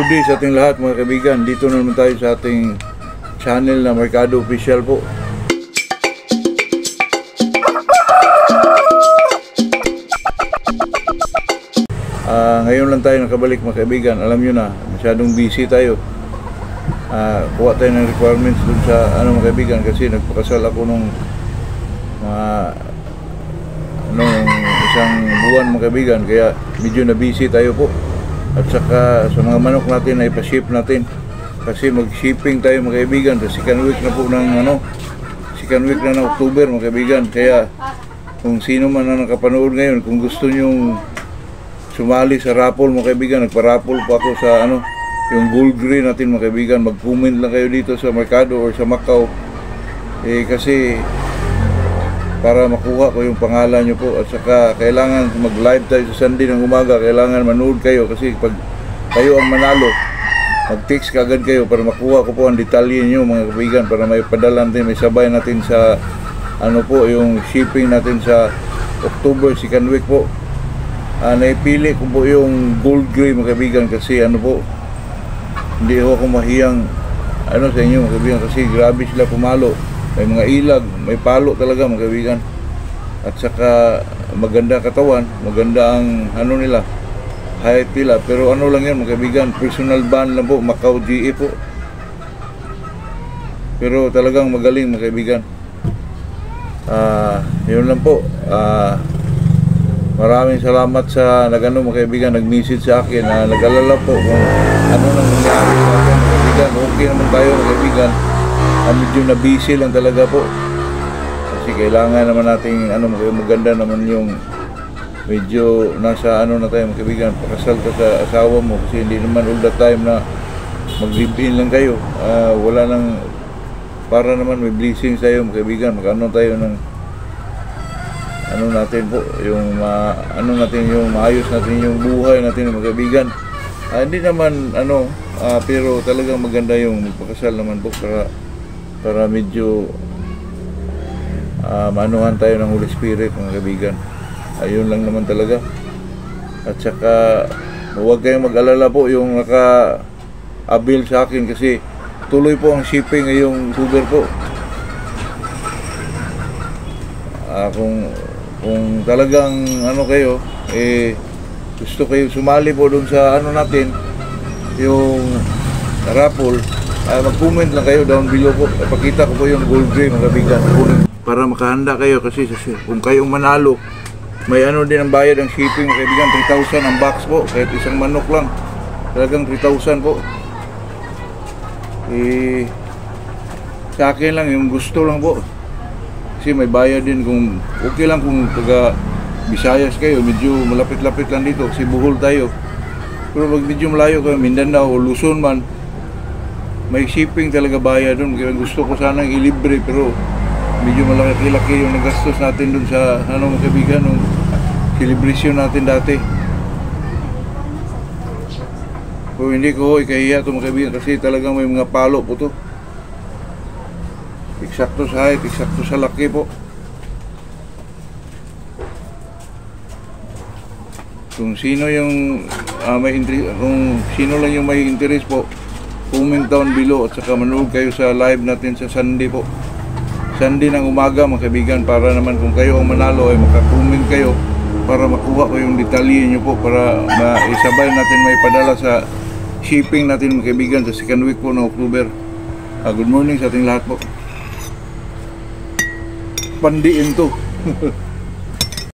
Howdy sa ating lahat mga kaibigan. Dito na naman tayo sa ating channel na Mercado Official po. Ngayon lang tayo nakabalik mga kaibigan. Alam nyo na, masyadong busy tayo. Kuha tayo ng requirements dun sa mga kaibigan, kasi nagpakasal ako nung isang buwan mga kaibigan, kaya medyo na busy tayo po. At saka sa mga manok natin ay pa-ship natin, kasi mag-shipping tayo mga kaibigan sa second week na po ng second week na ng October mga kaibigan. Kaya kung sino man na nakapanood ngayon, kung gusto nyong sumali sa raffle mga kaibigan, nagpa-raffle po ako sa yung gold green natin mga kaibigan. Mag-comment lang kayo dito sa Mercado or sa Macau, kasi para makuha ko yung pangalan nyo po. At saka kailangan mag-live tayo sa Sunday ng umaga, kailangan manood kayo, kasi pag kayo ang manalo, mag-text kagad kayo para makuha ko po ang detalye nyo mga kaibigan, para may padala natin, may sabay natin sa yung shipping natin sa October second week po. Naipili ko po yung gold gray mga kaibigan, kasi hindi ako mahiyang sa inyo mga kaibigan, kasi grabe sila pumalo. May mga ilag, may palo talaga mga kaibigan. At saka maganda katawan, maganda ang nila, height nila. Pero lang yan mga kaibigan, personal band lang po, Macau GE po. Pero talagang magaling mga kaibigan. Yun lang po. Maraming salamat sa mga kaibigan, nag-message sa akin, nag-alala po kung nang nangyari sa akin mga kaibigan. Okay naman tayo mga kaibigan. Medyo na busy lang talaga po, kasi kailangan naman nating maganda naman yung medyo nasa na tayo mga kaibigan. Pakasal ka sa asawa mo, kasi hindi naman all the time na mag-live-in lang kayo. Wala nang, para naman may blessings tayo mga kaibigan. Tayo ng natin po, yung natin, yung maayos natin yung buhay natin mga kaibigan. Hindi naman pero talagang maganda yung magpakasal naman po, para medyo maanuhan tayo ng Holy Spirit mga kaibigan. Ayun lang naman talaga. At saka huwag kayong mag-alala po yung naka-avail sa akin, kasi tuloy po ang shipping ngayong October po. Kung talagang kayo gusto kayo sumali po dun sa natin, yung raffle, mag-comment lang kayo down below po. Ipakita ko po yung gold gray mga kaibigan, para makahanda kayo, kasi kung kayong manalo, may din ang bayad ang shipping mga kaibigan. 3,000 ang box po, kahit isang manok lang, talagang 3,000 po. Sa akin lang, yung gusto lang po, kasi may bayad din. Kung okay lang kung taga Visayas kayo, medyo malapit-lapit lang dito, kasi Bohol tayo. Pero pag medyo malayo kayo, Mindanao o Luzon man, may shipping talaga bayad doon. Kaya gusto ko sanang ilibre, pero medyo malaki-laki yung nagastos natin doon sa mga kaibigan, nung celebration natin dati. So hindi ko ikahiya ito mga kaibigan, kasi talagang may mga palo po to. Eksakto sa height, eksakto sa laki po. Kung sino yung kung sino lang yung may interest po, comment down below. At saka manood kayo sa live natin sa Sunday po, Sunday ng umaga mga kaibigan, para naman kung kayo ang manalo ay maka-comment kayo, para makuha ko yung detalye nyo po, para maisabay natin may padala sa shipping natin mga kaibigan sa second week po ng October. Good morning sa ating lahat po. Pandiin to.